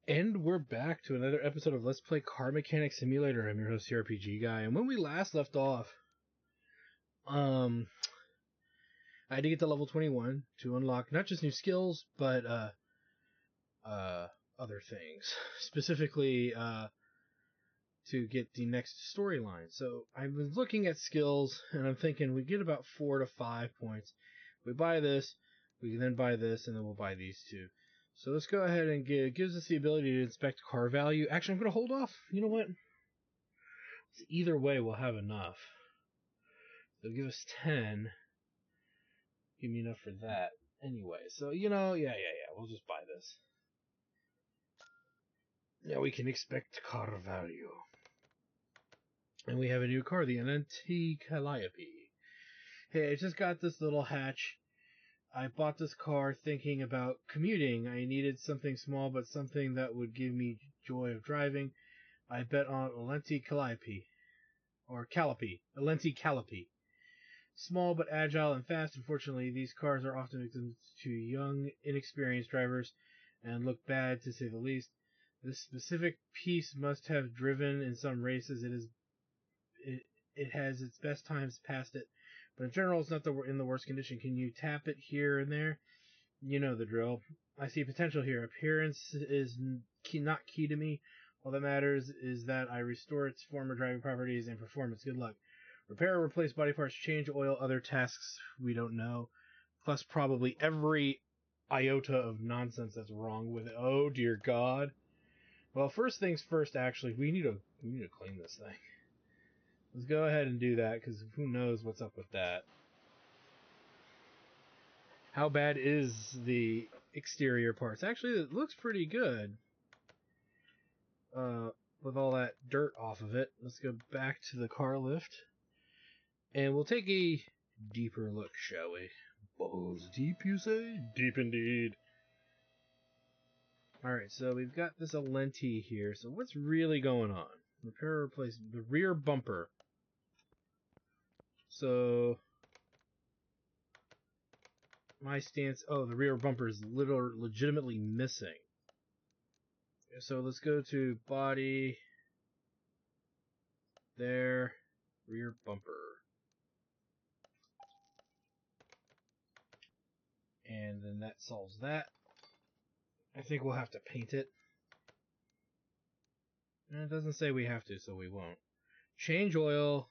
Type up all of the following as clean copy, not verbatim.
And we're back to another episode of Let's Play Car Mechanic Simulator. I'm your host, RPG Guy, and when we last left off, I had to get to level 21 to unlock not just new skills, but other things. Specifically, to get the next storyline. So I was looking at skills, and I'm thinking we get about 4 to 5 points. We buy this, we can then buy this, and then we'll buy these two. So let's go ahead and gives us the ability to inspect car value. Actually, I'm going to hold off. You know what? Either way, we'll have enough. They'll give us 10. Give me enough for that. Anyway, so, yeah. We'll just buy this. Now we can expect car value. And we have a new car, the Untitled Chapter. Hey, I just got this little hatch. I bought this car thinking about commuting. I needed something small, but something that would give me joy of driving. I bet on Untitled Chapter. Or Callipy. Untitled Chapter. Small but agile and fast. Unfortunately, these cars are often victims to young, inexperienced drivers and look bad, to say the least. This specific piece must have driven in some races. It has its best times past it, but in general, it's not in the worst condition. Can you tap it here and there? You know the drill. I see potential here. Appearance is not key to me. All that matters is that I restore its former driving properties and performance. Good luck. Repair or replace body parts, change oil, other tasks we don't know. Plus probably every iota of nonsense that's wrong with it. Oh dear God. Well, first things first, actually, we need to clean this thing. Let's go ahead and do that, because who knows what's up with that. How bad is the exterior parts? Actually, it looks pretty good. With all that dirt off of it. Let's go back to the car lift. And we'll take a deeper look, shall we? Balls deep, you say? Deep indeed. Alright, so we've got this Alenti here. So what's really going on? Repair or replace the rear bumper. So my stance... Oh, the rear bumper is legitimately missing. So let's go to body. There. Rear bumper. And then that solves that. I think we'll have to paint it. And it doesn't say we have to, so we won't. Change oil.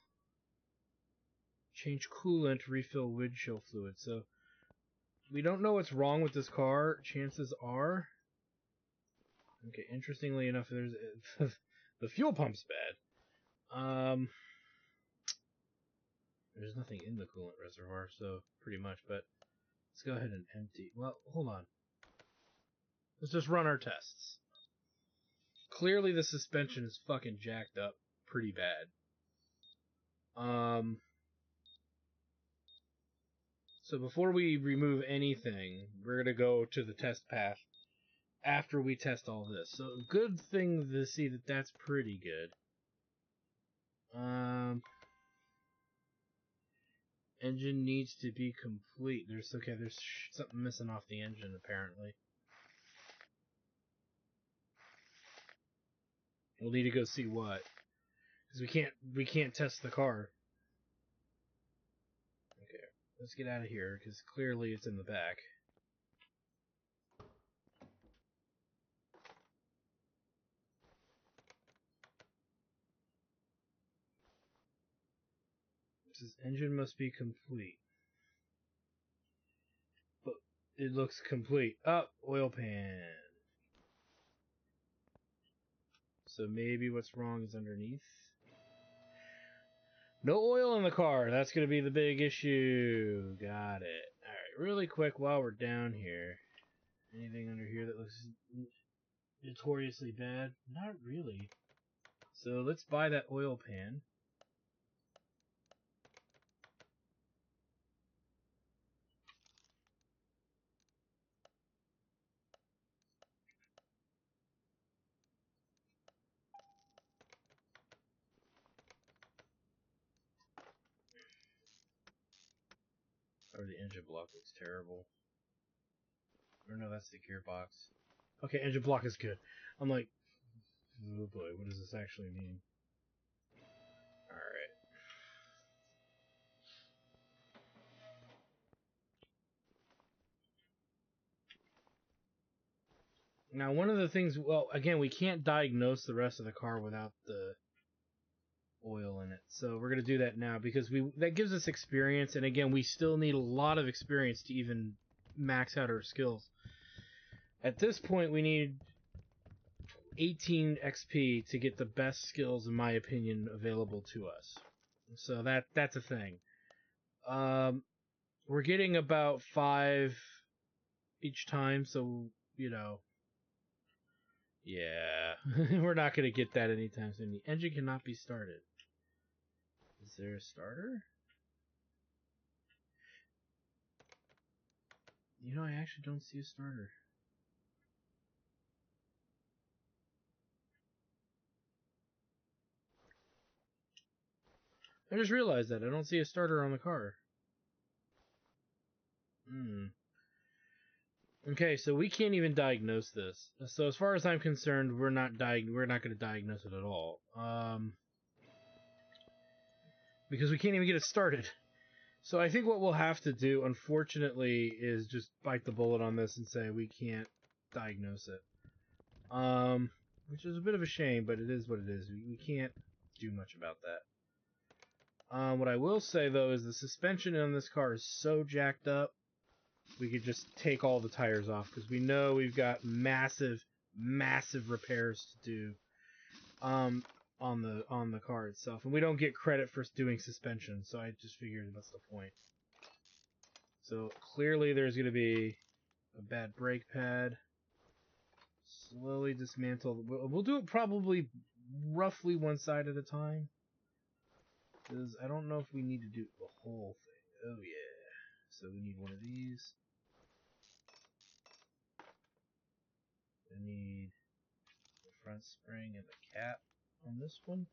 Change coolant. Refill windshield fluid. So we don't know what's wrong with this car. Chances are... Okay, interestingly enough, there's the fuel pump's bad. There's nothing in the coolant reservoir, so pretty much, but let's go ahead and empty. Well, hold on. Let's just run our tests. Clearly the suspension is fucking jacked up pretty bad. So before we remove anything, we're gonna go to the test path after we test all this. So good thing to see that that's pretty good. Engine needs to be complete. There's something missing off the engine apparently. We'll need to go see what, because we can't test the car. Okay, let's get out of here because clearly it's in the back. This engine must be complete. But it looks complete. Oh, oil pan. So maybe what's wrong is underneath. No oil in the car. That's going to be the big issue. Got it. Alright, really quick while we're down here. Anything under here that looks notoriously bad? Not really. So let's buy that oil pan. Or the engine block looks terrible. Or no, that's the gearbox. Okay, engine block is good. I'm like, oh boy, what does this actually mean? Alright. Now, one of the things, well, again, we can't diagnose the rest of the car without the oil in it. So we're going to do that now because that gives us experience, and again, we still need a lot of experience to even max out our skills. At this point, we need 18 XP to get the best skills, in my opinion, available to us. So that's a thing. We're getting about 5 each time, so, you know, yeah, we're not going to get that anytime soon. The engine cannot be started. Is there a starter? You know, I actually don't see a starter. I just realized that. I don't see a starter on the car. Okay, so we can't even diagnose this. So as far as I'm concerned, we're not going to diagnose it at all. Because we can't even get it started. So I think what we'll have to do, unfortunately, is just bite the bullet on this and say we can't diagnose it. Which is a bit of a shame, but it is what it is. We can't do much about that. What I will say, though, is the suspension on this car is so jacked up, we could just take all the tires off, because we know we've got massive, massive repairs to do on the car itself. And we don't get credit for doing suspension, so I just figured that's the point. So clearly there's going to be a bad brake pad. Slowly dismantle. We'll do it probably roughly one side at a time. Because I don't know if we need to do the whole thing. Oh yeah. So we need one of these. I need the front spring and the cap on this one.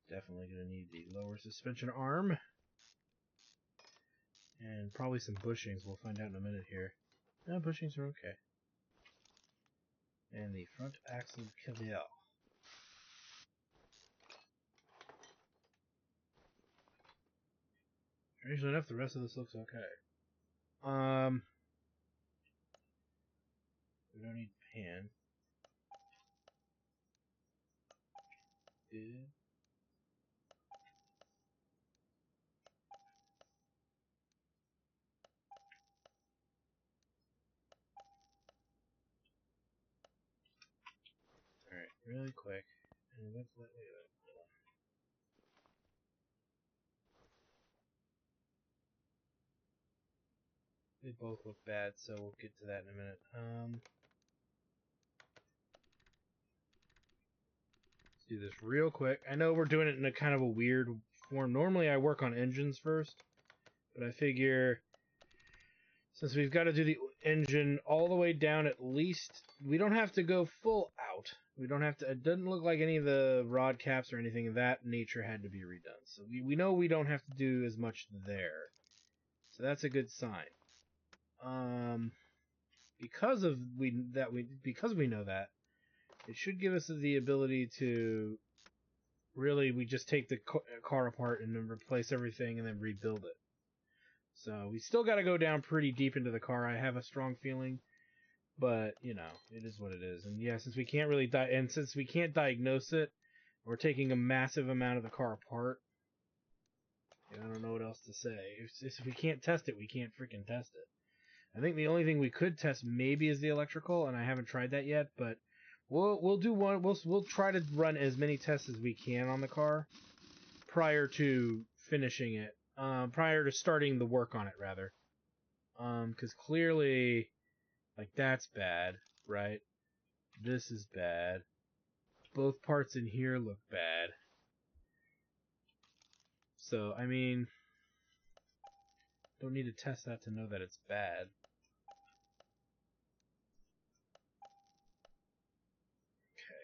Definitely going to need the lower suspension arm. And probably some bushings. We'll find out in a minute here. No, bushings are okay. And the front axle cavale. Strangely enough, the rest of this looks okay. We don't need pan. Good. Alright, really quick. And wait. They both look bad, so we'll get to that in a minute. Let's do this real quick. I know we're doing it in a kind of a weird form. Normally I work on engines first, but I figure since we've got to do the engine all the way down at least, we don't have to go full out. We don't have to, it doesn't look like any of the rod caps or anything of that nature had to be redone. So we know we don't have to do as much there. So that's a good sign. Because we know that, it should give us the ability to really, we just take the car apart and then replace everything and then rebuild it. So we still got to go down pretty deep into the car. I have a strong feeling, but you know, it is what it is. And yeah, since we can't really since we can't diagnose it, we're taking a massive amount of the car apart. I don't know what else to say. If we can't test it, we can't freaking test it. I think the only thing we could test maybe is the electrical, and I haven't tried that yet. But we'll do one. We'll try to run as many tests as we can on the car prior to finishing it. Prior to starting the work on it, rather. Because clearly, like, that's bad, right? This is bad. Both parts in here look bad. So, I mean, don't need to test that to know that it's bad. Okay.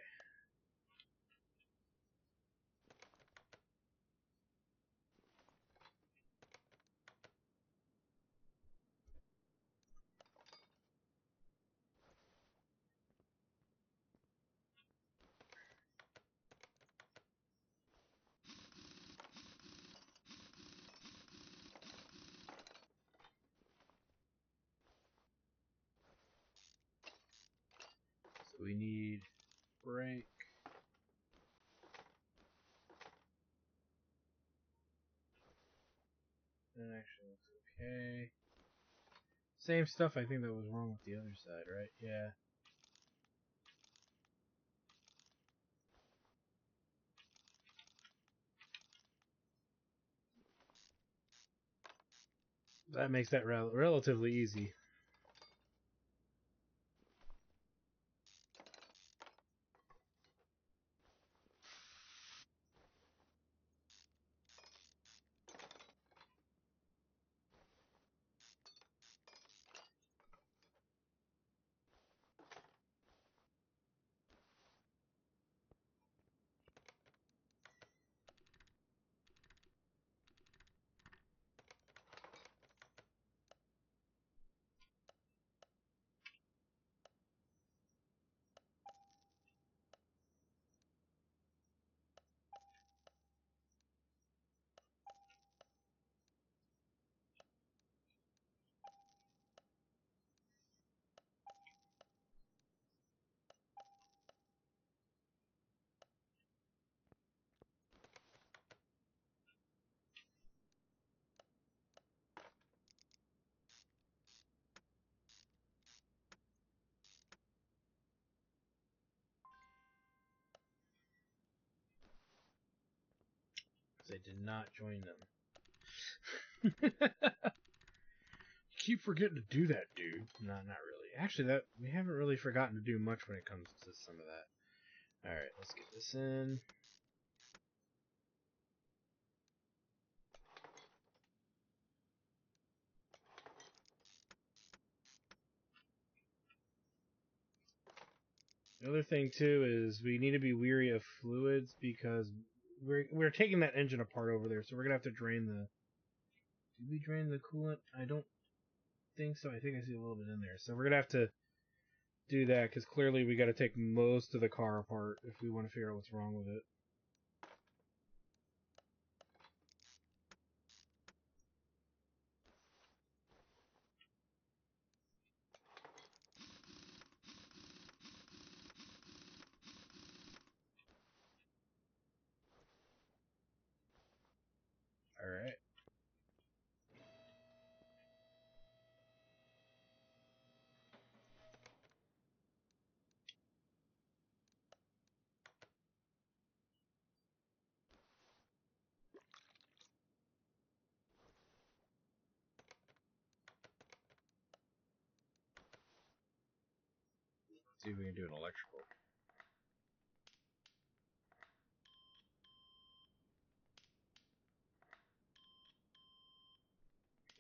we need brake. That actually looks okay. Same stuff I think that was wrong with the other side, right? Yeah. That makes that relatively easy. I did not join them. You keep forgetting to do that, dude. No, not really. Actually, that we haven't really forgotten to do much when it comes to some of that. Alright, let's get this in. The other thing, too, is we need to be weary of fluids because we're taking that engine apart over there, so we're going to have to drain the... Did we drain the coolant? I don't think so. I think I see a little bit in there. So we're going to have to do that because clearly we got to take most of the car apart if we want to figure out what's wrong with it. Alright. See if we can do an electrical.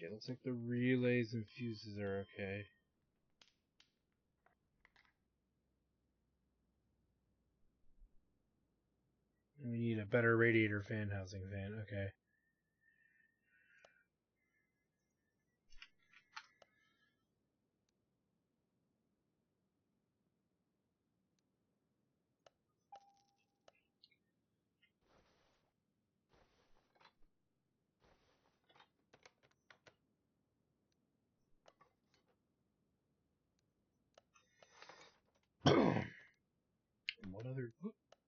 Okay, looks like the relays and fuses are okay. We need a better radiator fan housing fan. Okay.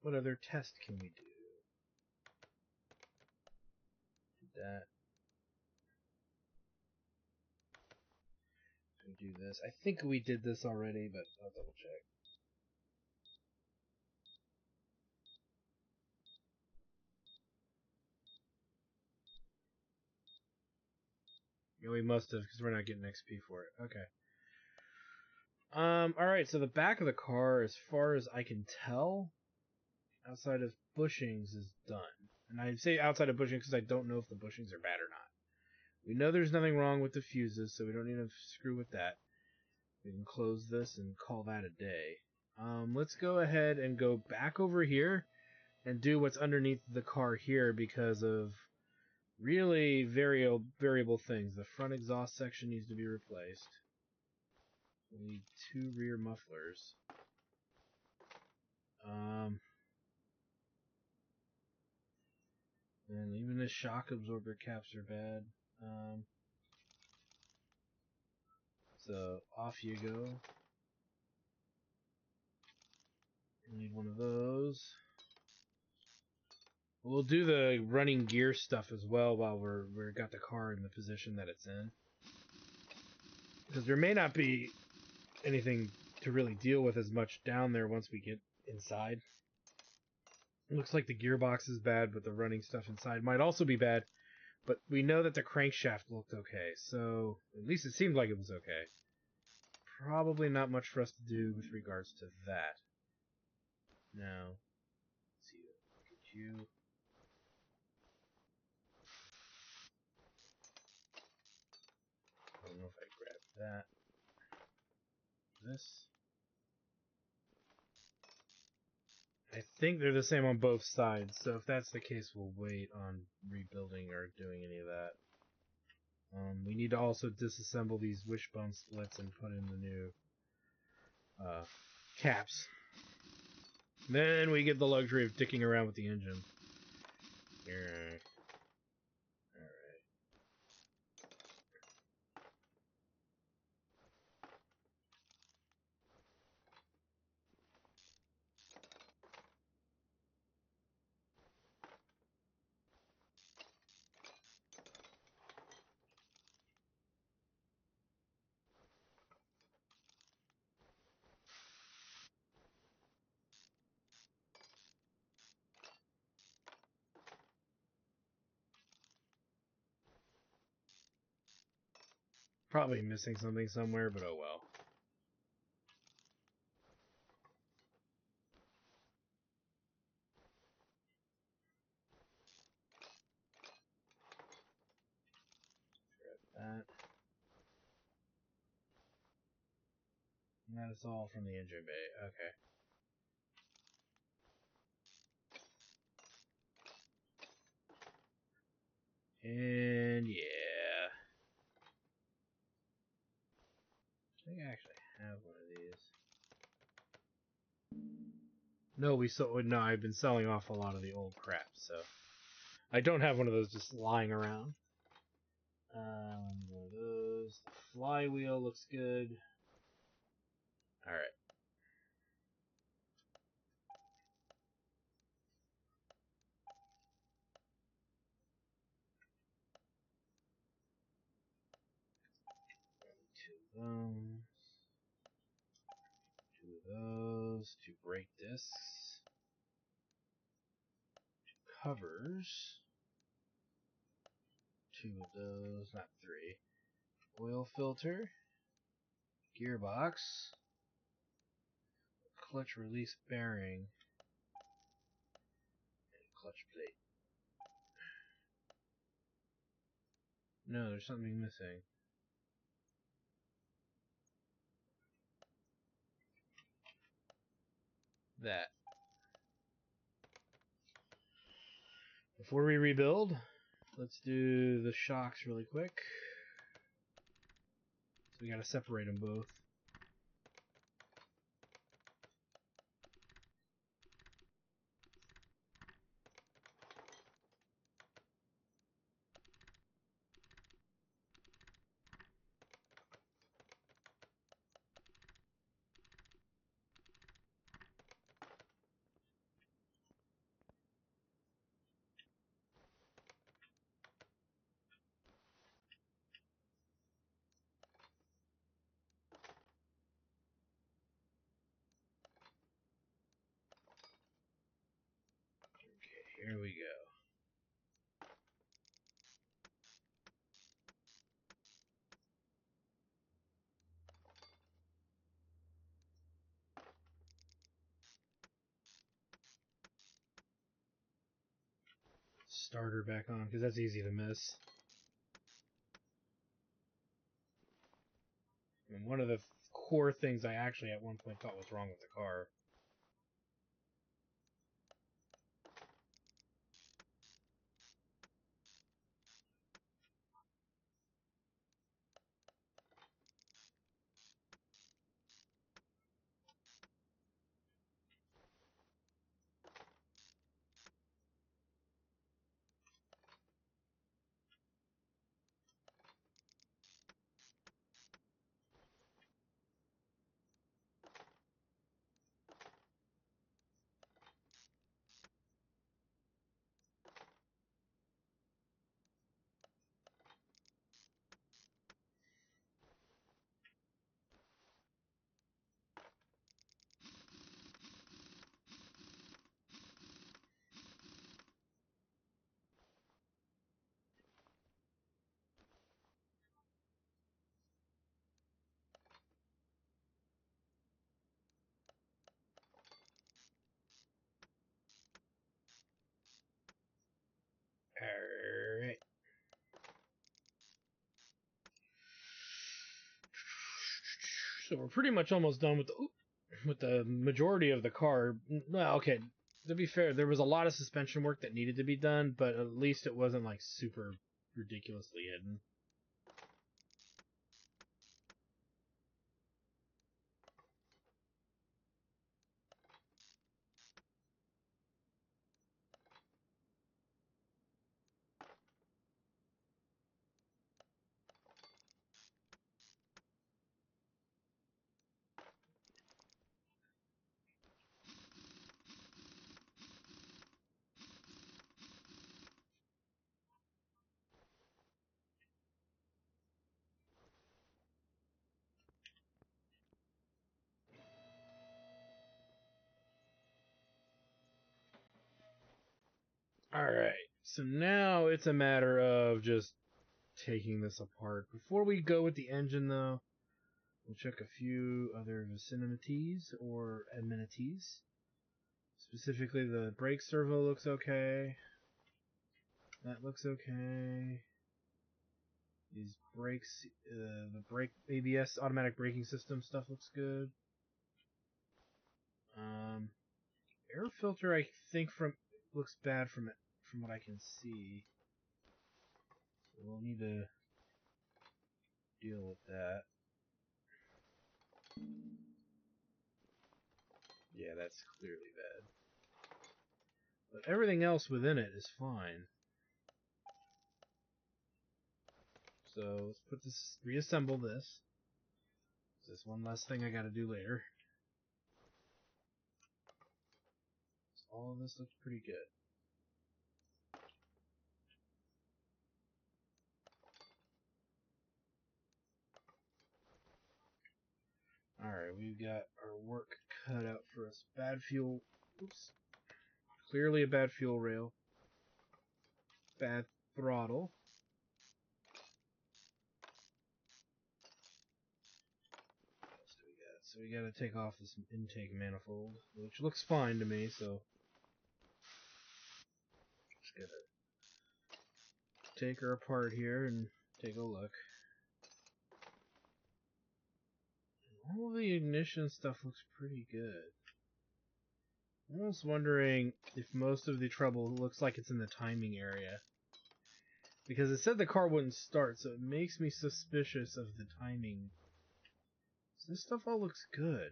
What other test can we do? That. We do this. I think we did this already, but I'll double check. Yeah, we must have because we're not getting XP for it. Okay. Alright, so the back of the car, as far as I can tell, outside of bushings, is done. And I say outside of bushings because I don't know if the bushings are bad or not. We know there's nothing wrong with the fuses, so we don't need to screw with that. We can close this and call that a day. Let's go ahead and go back over here and do what's underneath the car here because of really variable things. The front exhaust section needs to be replaced. We need 2 rear mufflers. And even the shock absorber caps are bad. So off you go. I need one of those. We'll do the running gear stuff as well while we're got the car in the position that it's in. Because there may not be anything to really deal with as much down there once we get inside. It looks like the gearbox is bad, but the running stuff inside might also be bad. But we know that the crankshaft looked okay, so at least it seemed like it was okay. Probably not much for us to do with regards to that. Now, let's see, get you. I don't know if I grabbed that. This. I think they're the same on both sides, so if that's the case, we'll wait on rebuilding or doing any of that. We need to also disassemble these wishbone splits and put in the new caps. Then we get the luxury of dicking around with the engine. Yeah. Alright. Probably missing something somewhere, but oh well. Grab that. And that is all from the engine bay. Okay. And yeah. I think I actually have one of these. No, I've been selling off a lot of the old crap, so I don't have one of those just lying around. One of those. The flywheel looks good. Alright. Two of those. Two of those. Two brake discs. Two covers. Two of those. Not three. Oil filter. Gearbox. Clutch release bearing. And clutch plate. No, there's something missing. That. Before we rebuild, let's do the shocks really quick. So we gotta separate them both. Okay, here we go. Starter back on, because that's easy to miss. And one of the core things I actually at one point thought was wrong with the car. So we're pretty much almost done with the majority of the car. Well, okay, to be fair, there was a lot of suspension work that needed to be done, but at least it wasn't like super ridiculously hidden. Alright, so now it's a matter of just taking this apart. Before we go with the engine, though, we'll check a few other vicinities or amenities. Specifically, the brake servo looks okay. That looks okay. These brakes, the brake ABS automatic braking system stuff looks good. Air filter, I think looks bad from what I can see. So we'll need to deal with that. Yeah, that's clearly bad. But everything else within it is fine. So let's put this, reassemble this. This one last thing I gotta do later. So all of this looks pretty good. Alright, we've got our work cut out for us. Bad fuel. Oops. Clearly a bad fuel rail. Bad throttle. What else do we got? So we gotta take off this intake manifold, which looks fine to me, so just gotta take her apart here and take a look. All the ignition stuff looks pretty good. I'm almost wondering if most of the trouble looks like it's in the timing area. Because it said the car wouldn't start, so it makes me suspicious of the timing. So this stuff all looks good.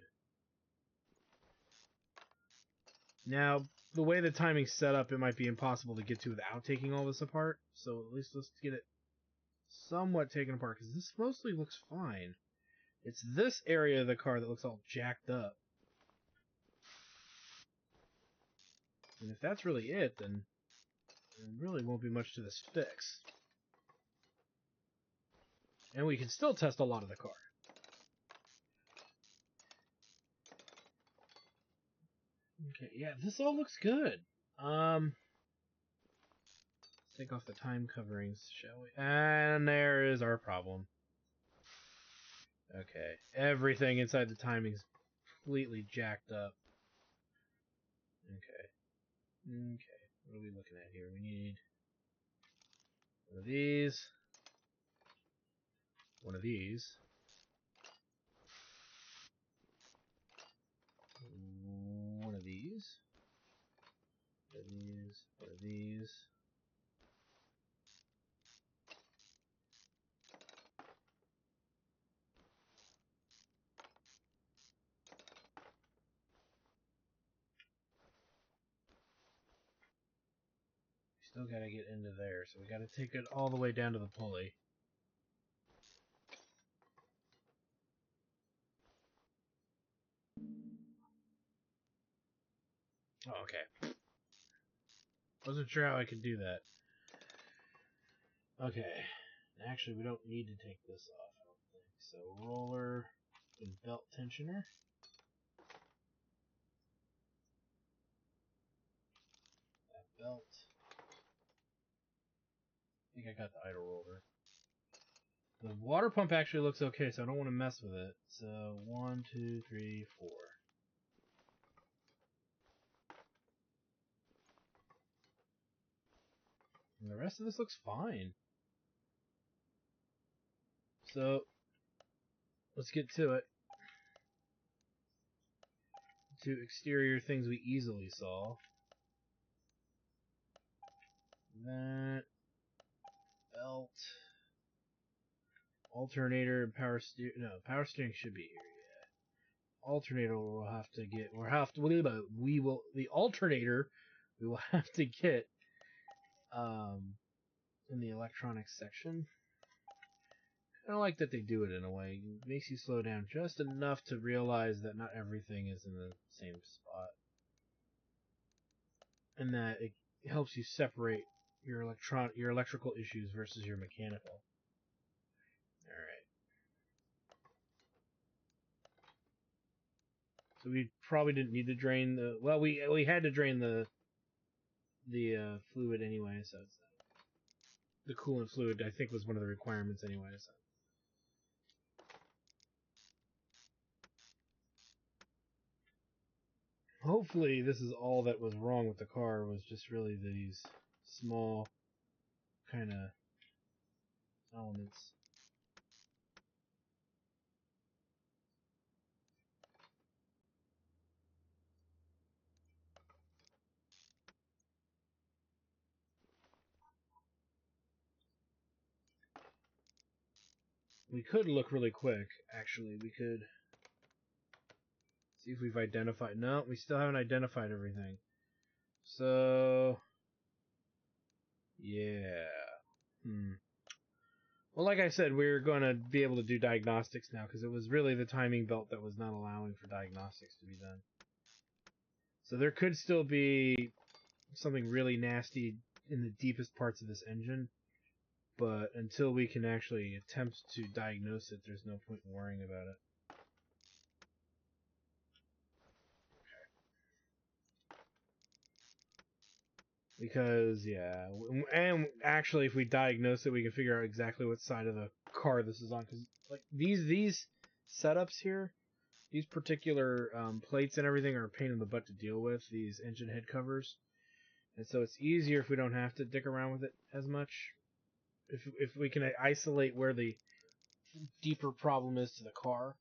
Now, the way the timing's set up, it might be impossible to get to without taking all this apart. So at least let's get it somewhat taken apart, because this mostly looks fine. It's this area of the car that looks all jacked up. And if that's really it, then there really won't be much to this fix. And we can still test a lot of the car. Okay, yeah, this all looks good. Let's take off the time coverings, shall we? And there is our problem. Okay, everything inside the timing's completely jacked up. Okay. Okay, what are we looking at here? We need one of these, one of these, one of these, one of these, one of these. Still gotta get into there, so we gotta take it all the way down to the pulley. Oh, okay. Wasn't sure how I could do that. Okay. Actually, we don't need to take this off, I don't think. So, roller and belt tensioner. That belt. I think I got the idle roller. The water pump actually looks okay, so I don't want to mess with it. So, 1, 2, 3, 4. And the rest of this looks fine. So, let's get to it. to exterior things we easily saw. That belt, alternator, and power steer. No, power steering should be here. Yeah, alternator we'll have to get. The alternator we will have to get in the electronics section. I don't like that they do it in a way. It makes you slow down just enough to realize that not everything is in the same spot, and that it helps you separate your electrical issues versus your mechanical. All right. So we probably didn't need to drain the. Well, we had to drain the fluid anyway. So it's, the coolant fluid I think was one of the requirements anyway. So. Hopefully this is all that was wrong with the car, was just really these small kind of elements. We could look really quick, actually. We could see if we've identified. No, we still haven't identified everything. So, yeah. Well, like I said, we're going to be able to do diagnostics now, because it was really the timing belt that was not allowing for diagnostics to be done. So there could still be something really nasty in the deepest parts of this engine, but until we can actually attempt to diagnose it, there's no point in worrying about it. Because, yeah, and actually if we diagnose it, we can figure out exactly what side of the car this is on, because like these setups here, these particular plates and everything are a pain in the butt to deal with, these engine head covers, and so it's easier if we don't have to dick around with it as much. If we can isolate where the deeper problem is to the car,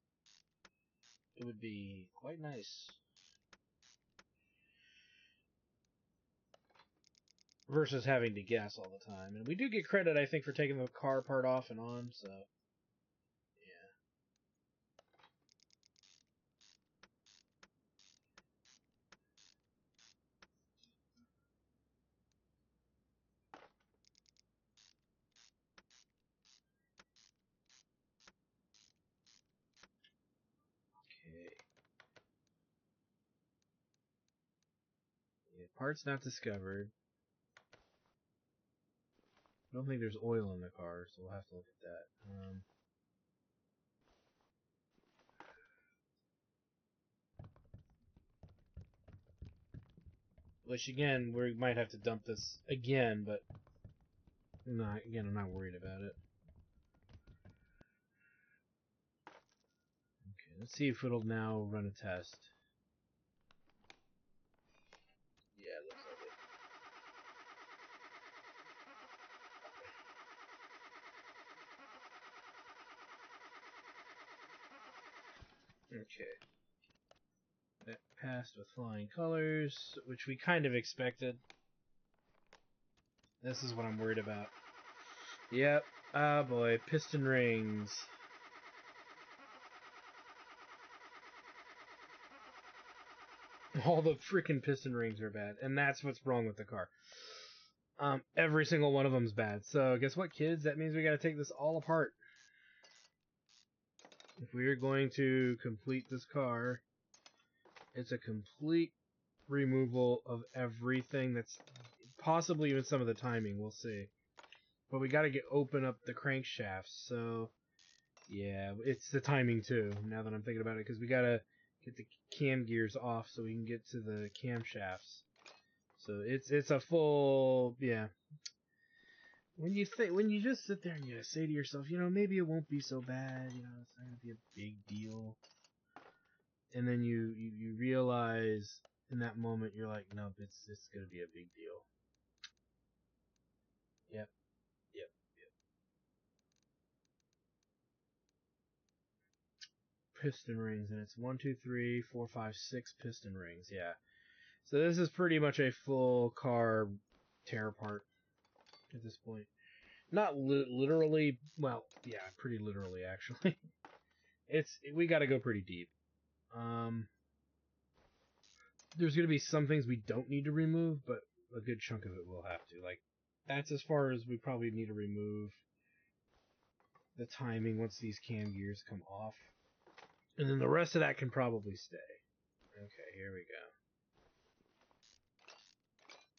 it would be quite nice. Versus having to guess all the time. And we do get credit, I think, for taking the car part off and on, so yeah. Okay. Yeah, parts not discovered. I don't think there's oil in the car, so we'll have to look at that. Which, again, we might have to dump this again, but I'm not worried about it. Okay, let's see if it'll now run a test. Yeah, it looks like it. Okay. That passed with flying colors, which we kind of expected. This is what I'm worried about. Yep. Ah, boy. Piston rings. All the freaking piston rings are bad, and that's what's wrong with the car. Every single one of them's bad. So guess what, kids? That means we gotta take this all apart. If we're going to complete this car, it's a complete removal of everything that's possibly even some of the timing. We'll see. But we gotta open up the crankshafts. So yeah, it's the timing too. Now that I'm thinking about it, because we gotta get the cam gears off so we can get to the camshafts. So it's a full, yeah. When you just sit there and you say to yourself, maybe it won't be so bad, it's not gonna be a big deal. And then you realize in that moment you're like, nope, it's gonna be a big deal. Yep. piston rings, and it's 1, 2, 3, 4, 5, 6 piston rings. Yeah. So this is pretty much a full car tear apart at this point. Not literally, well, yeah, pretty literally actually. We got to go pretty deep. There's going to be some things we don't need to remove, but a good chunk of it we'll have to. Like, that's as far as we probably need to remove the timing once these cam gears come off. And then the rest of that can probably stay. Okay, here we go.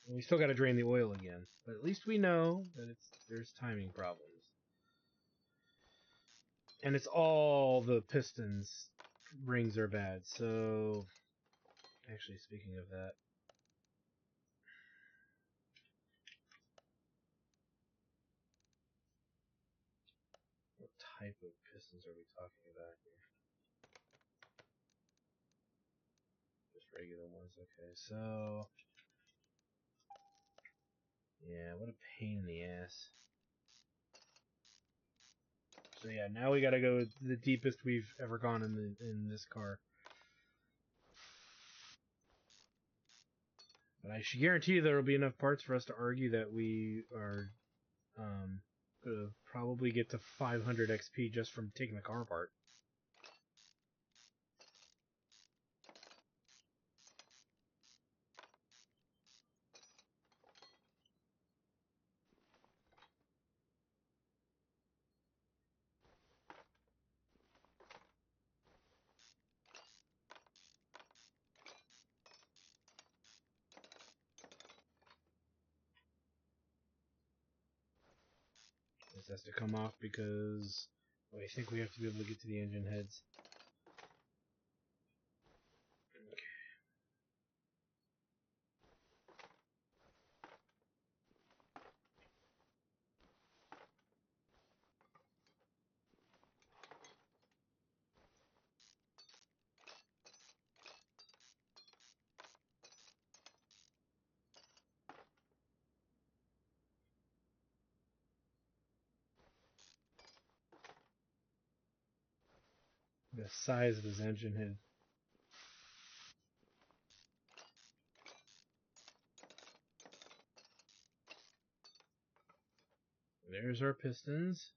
And we still got to drain the oil again, but at least we know that there's timing problems. And it's all the pistons rings are bad. So, actually, speaking of that, what type of pistons are we talking about here? Just regular ones. Okay, so yeah, what a pain in the ass. So yeah, now we gotta go the deepest we've ever gone in this car. But I should guarantee you there will be enough parts for us to argue that we are gonna probably get to 500 XP just from taking the car apart. This has to come off because I think we have to be able to get to the engine heads. Okay. The size of his engine head. There's our pistons.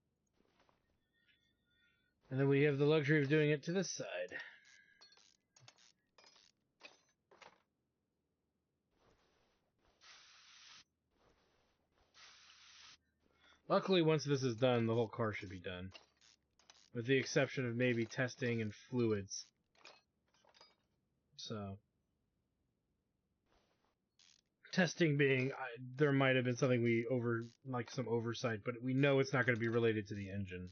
And then we have the luxury of doing it to this side. Luckily, once this is done, the whole car should be done. With the exception of maybe testing and fluids. So, testing being, there might have been something like some oversight, but we know it's not going to be related to the engine.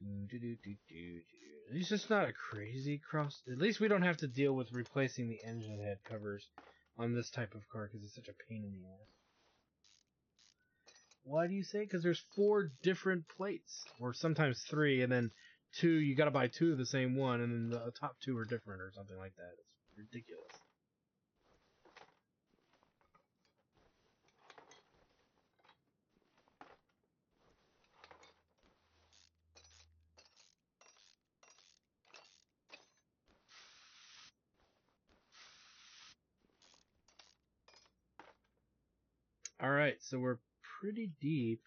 At least it's not a crazy cross. At least we don't have to deal with replacing the engine head covers on this type of car because it's such a pain in the ass. Why do you say? Because there's 4 different plates, or sometimes 3, and then 2. You got to buy 2 of the same one, and then the top 2 are different, or something like that. It's ridiculous. All right, so we're pretty deep.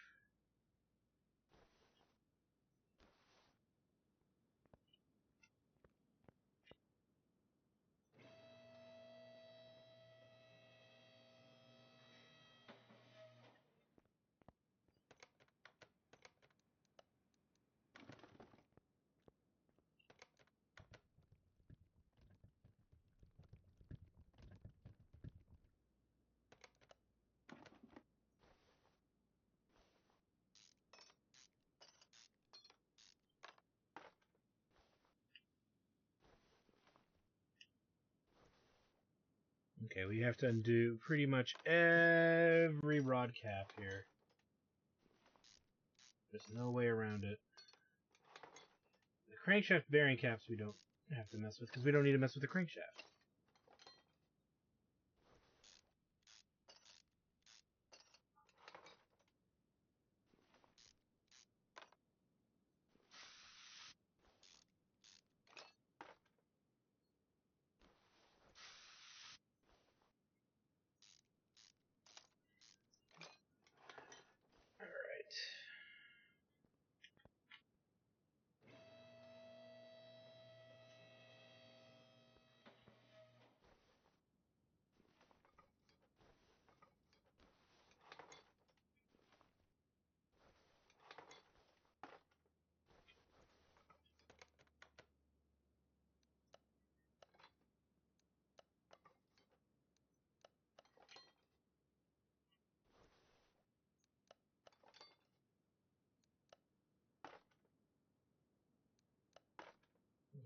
Okay, we have to undo pretty much every rod cap here. There's no way around it. The crankshaft bearing caps we don't have to mess with because we don't need to mess with the crankshaft.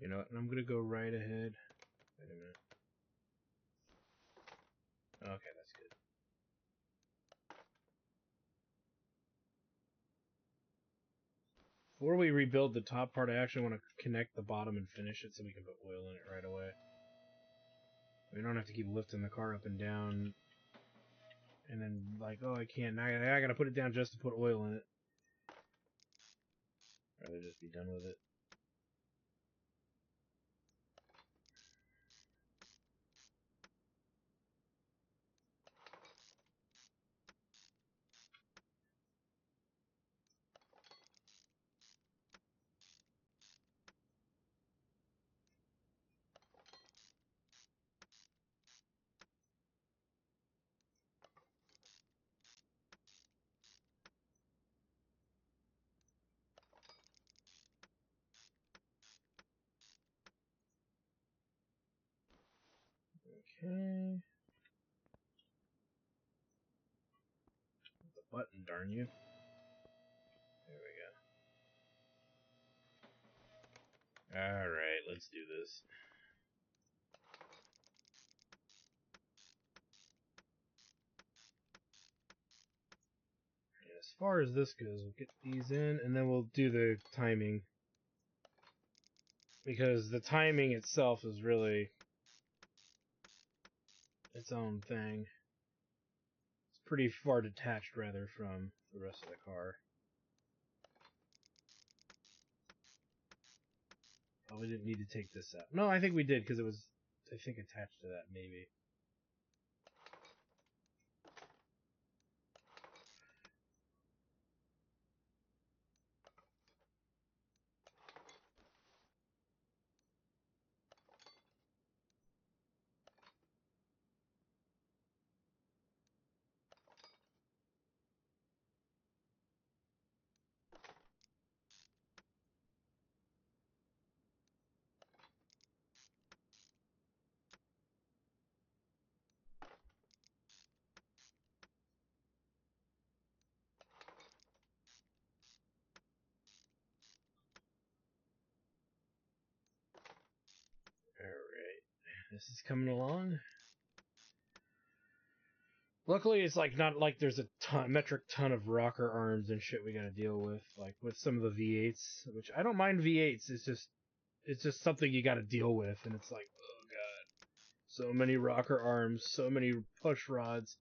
You know what? And I'm gonna go right ahead. Wait a minute. Okay, that's good. Before we rebuild the top part, I actually want to connect the bottom and finish it so we can put oil in it right away. We don't have to keep lifting the car up and down. And then, like, oh, I can't. I gotta put it down just to put oil in it. I'd rather just be done with it. Okay. The button, darn you. There we go. Alright, let's do this. And as far as this goes, we'll get these in, and then we'll do the timing. Because the timing itself is really its own thing. It's pretty far detached, rather, from the rest of the car. Probably didn't need to take this out. No, I think we did, because it was, I think, attached to that, maybe. Alright. This is coming along. Luckily, it's like not like there's a metric ton of rocker arms and shit we gotta deal with, like with some of the V8s, which I don't mind V8s. It's just something you gotta deal with, and it's like, oh god, so many rocker arms, so many push rods,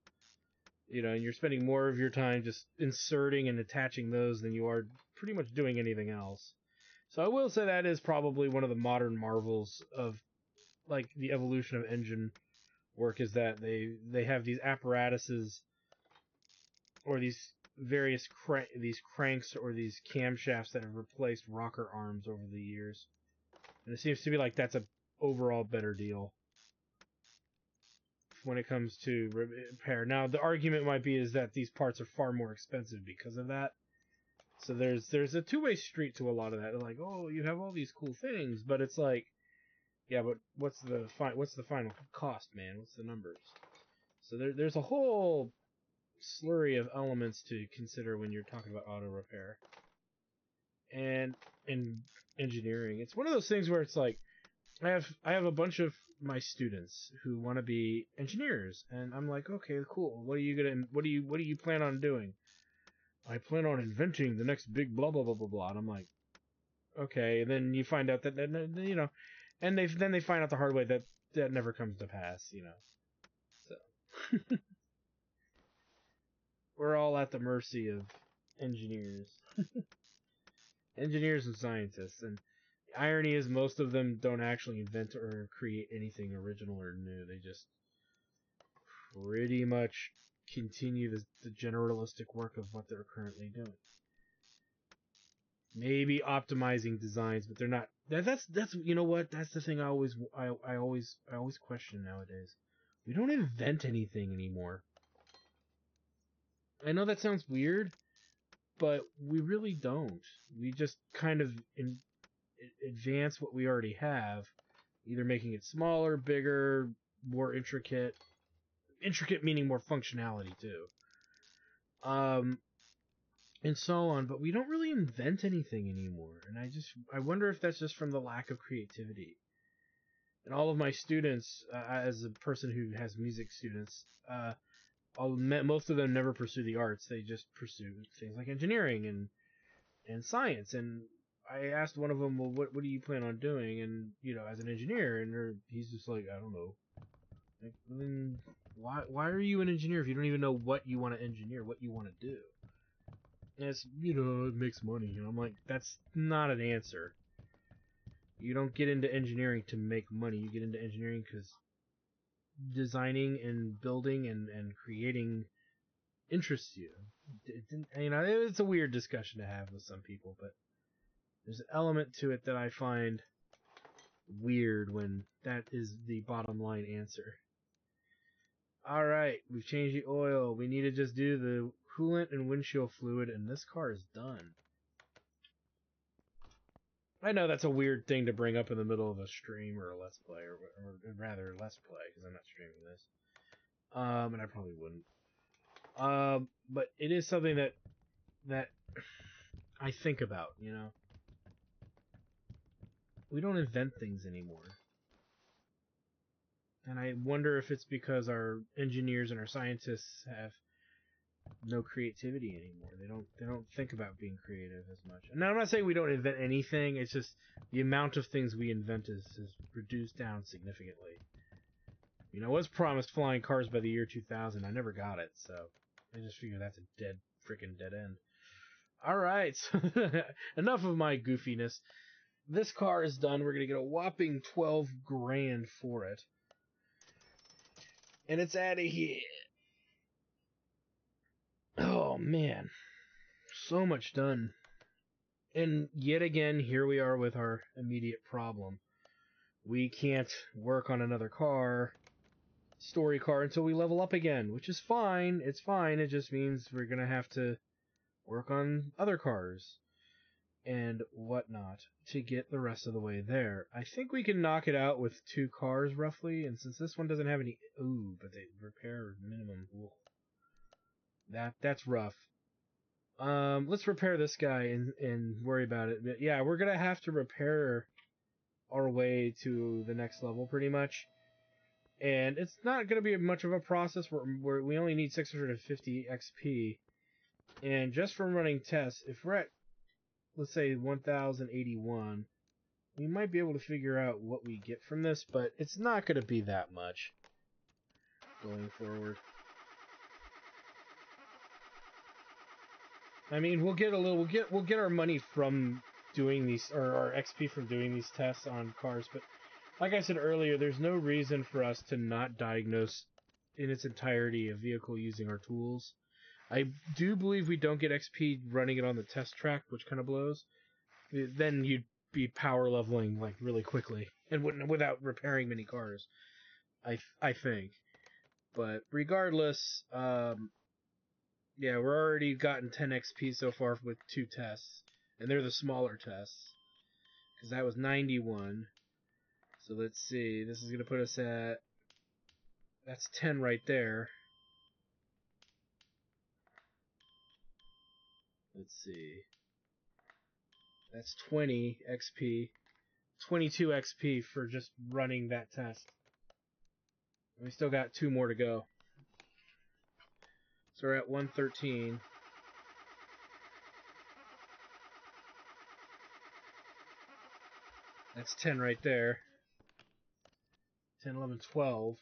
you know, and you're spending more of your time just inserting and attaching those than you are pretty much doing anything else. So I will say that is probably one of the modern marvels of like the evolution of engine work, is that they have these apparatuses or these various these cranks or these camshafts that have replaced rocker arms over the years, and it seems to be like that's a overall better deal when it comes to repair. Now the argument might be is that these parts are far more expensive because of that. So there's a two-way street to a lot of that. They're like, oh, you have all these cool things, but it's like, yeah, but what's the final cost, man? What's the numbers? So there's a whole slurry of elements to consider when you're talking about auto repair and engineering. It's one of those things where it's like I have a bunch of my students who want to be engineers, and I'm like, okay, cool. What do you plan on doing? I plan on inventing the next big blah blah blah blah blah. And I'm like, okay. And then you find out that you know, and then they find out the hard way that that never comes to pass. You know, so we're all at the mercy of engineers, engineers and scientists. And the irony is, most of them don't actually invent or create anything original or new. They just pretty much continue the generalistic work of what they're currently doing. Maybe optimizing designs, but they're not. That's you know what? That's the thing I always question nowadays. We don't invent anything anymore. I know that sounds weird, but we really don't. We just kind of advance what we already have, either making it smaller, bigger, more intricate. Intricate meaning more functionality too. and so on, but we don't really invent anything anymore. And I wonder if that's just from the lack of creativity. And all of my students, as a person who has music students, most of them never pursue the arts. They just pursue things like engineering and science. And I asked one of them, well, what do you plan on doing? And, as an engineer, and he's just like, I don't know. Like, then why are you an engineer if you don't even know what you want to engineer, what you want to do? And it's, it makes money. And I'm like, that's not an answer. You don't get into engineering to make money. You get into engineering because designing and building and creating interests you. It's a weird discussion to have with some people, but there's an element to it that I find weird when that is the bottom line answer. Alright, we've changed the oil. We need to just do the coolant and windshield fluid, and this car is done. I know that's a weird thing to bring up in the middle of a stream or a Let's Play, or rather, Let's Play, because I'm not streaming this. And I probably wouldn't. But it is something that I think about, We don't invent things anymore. And I wonder if it's because our engineers and our scientists have no creativity anymore. They don't think about being creative as much. And now I'm not saying we don't invent anything, it's just the amount of things we invent is reduced down significantly. I was promised flying cars by the year 2000. I never got it, so I just figure that's a freaking dead end. Alright, so enough of my goofiness. This car is done. We're going to get a whopping 12 grand for it. And it's out of here. Oh, man. So much done. And yet again, here we are with our immediate problem. We can't work on another story car, until we level up again, which is fine. It's fine. It just means we're going to have to work on other cars and whatnot to get the rest of the way there. I think we can knock it out with 2 cars, roughly, and since this one doesn't have any... Ooh, but the repair minimum... Ooh. That's rough. Let's repair this guy and worry about it. But yeah, we're gonna have to repair our way to the next level, pretty much. And it's not gonna be much of a process. We only need 650 XP. And just from running tests, if we're at, let's say, 1081, we might be able to figure out what we get from this, but it's not gonna be that much going forward. I mean, we'll get our money from doing these, or our XP from doing these tests on cars, but like I said earlier, there's no reason for us to not diagnose in its entirety a vehicle using our tools. I do believe we don't get XP running it on the test track, which kind of blows. Then you'd be power leveling like really quickly and without repairing many cars. I think, but regardless, yeah, we're already gotten 10 XP so far with 2 tests, and they're the smaller tests, because that was 91. So let's see, this is going to put us at, that's 10 right there. Let's see, that's 20 XP, 22 XP for just running that test. And we still got 2 more to go. So we're at 113. That's 10 right there. 10, 11, 12.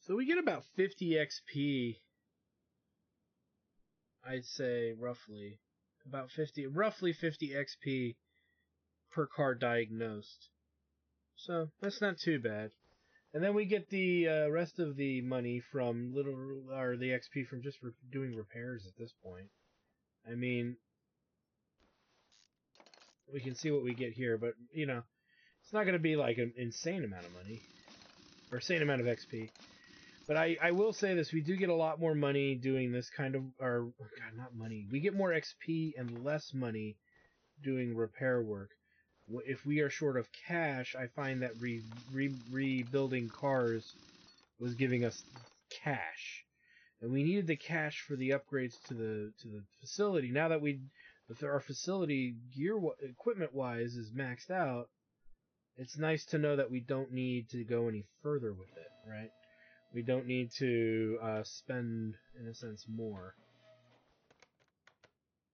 So we get about 50 XP, I'd say, roughly. Roughly 50 XP per car diagnosed. So that's not too bad. And then we get the rest of the money from the XP from just doing repairs at this point. I mean, we can see what we get here, but, it's not going to be like an insane amount of money. Or insane amount of XP. But I will say this, we do get a lot more money doing this kind of, or, God, not money. We get more XP and less money doing repair work. If we are short of cash, I find that rebuilding cars was giving us cash. And we needed the cash for the upgrades to the facility. Now that our facility equipment wise is maxed out, it's nice to know that we don't need to go any further with it, right? We don't need to spend, in a sense, more.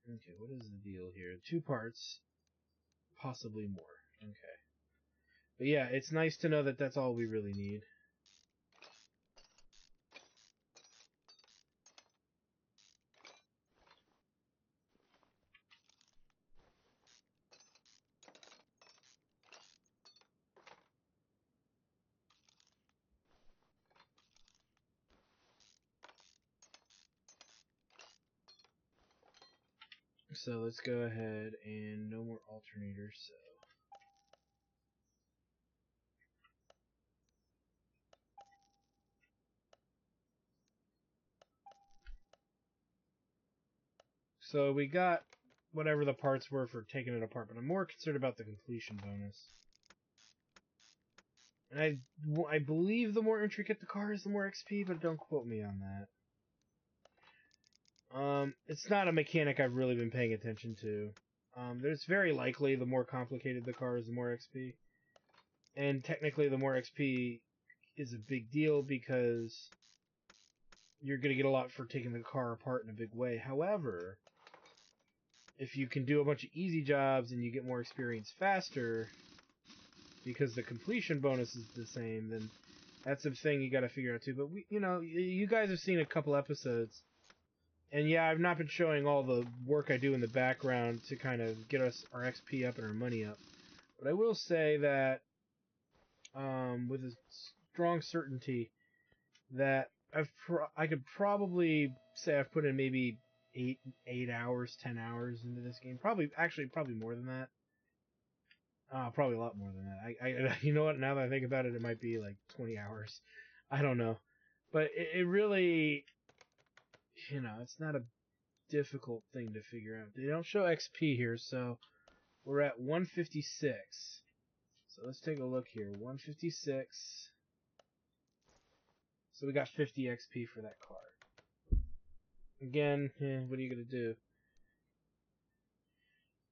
Okay, what is the deal here? 2 parts, possibly more. Okay. But yeah, it's nice to know that that's all we really need. So let's go ahead and no more alternators, so... So we got whatever the parts were for taking it apart, but I'm more concerned about the completion bonus. And I believe the more intricate the car is, the more XP, but don't quote me on that. It's not a mechanic I've really been paying attention to. It's very likely the more complicated the car is, the more XP. And technically the more XP is a big deal because you're going to get a lot for taking the car apart in a big way. However, if you can do a bunch of easy jobs and you get more experience faster because the completion bonus is the same, then that's a thing you got to figure out too. But you guys have seen a couple episodes, and yeah, I've not been showing all the work I do in the background to kind of get us our XP up and our money up. But I will say that with a strong certainty that I could probably say I've put in maybe 8 hours, 10 hours into this game. Probably more than that. Probably a lot more than that. I you know what? Now that I think about it, it might be like 20 hours. I don't know, but it really, it's not a difficult thing to figure out. They don't show XP here, so we're at 156. So let's take a look here. 156. So we got 50 XP for that car. Again, what are you gonna do?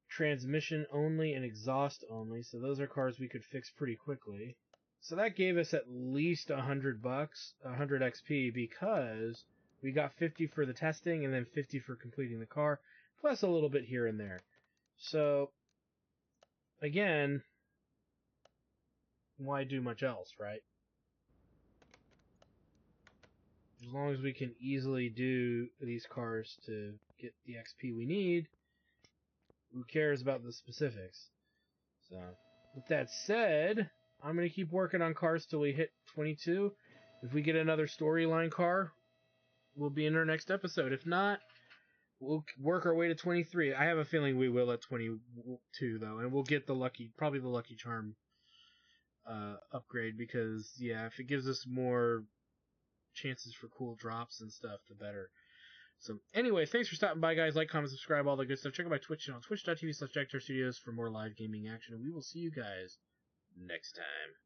Transmission only and exhaust only, so those are cars we could fix pretty quickly. So that gave us at least $100, 100 XP, because we got 50 for the testing and then 50 for completing the car, plus a little bit here and there. So, again, why do much else, right? As long as we can easily do these cars to get the XP we need, who cares about the specifics? So, with that said, I'm going to keep working on cars till we hit 22. If we get another storyline car, we'll be in our next episode. If not, we'll work our way to 23. I have a feeling we will at 22, though, and we'll get probably the Lucky Charm upgrade, because, yeah, if it gives us more chances for cool drops and stuff, the better. So, anyway, thanks for stopping by, guys. Like, comment, subscribe, all the good stuff. Check out my Twitch channel, twitch.tv/JackTarStudios for more live gaming action, and we will see you guys next time.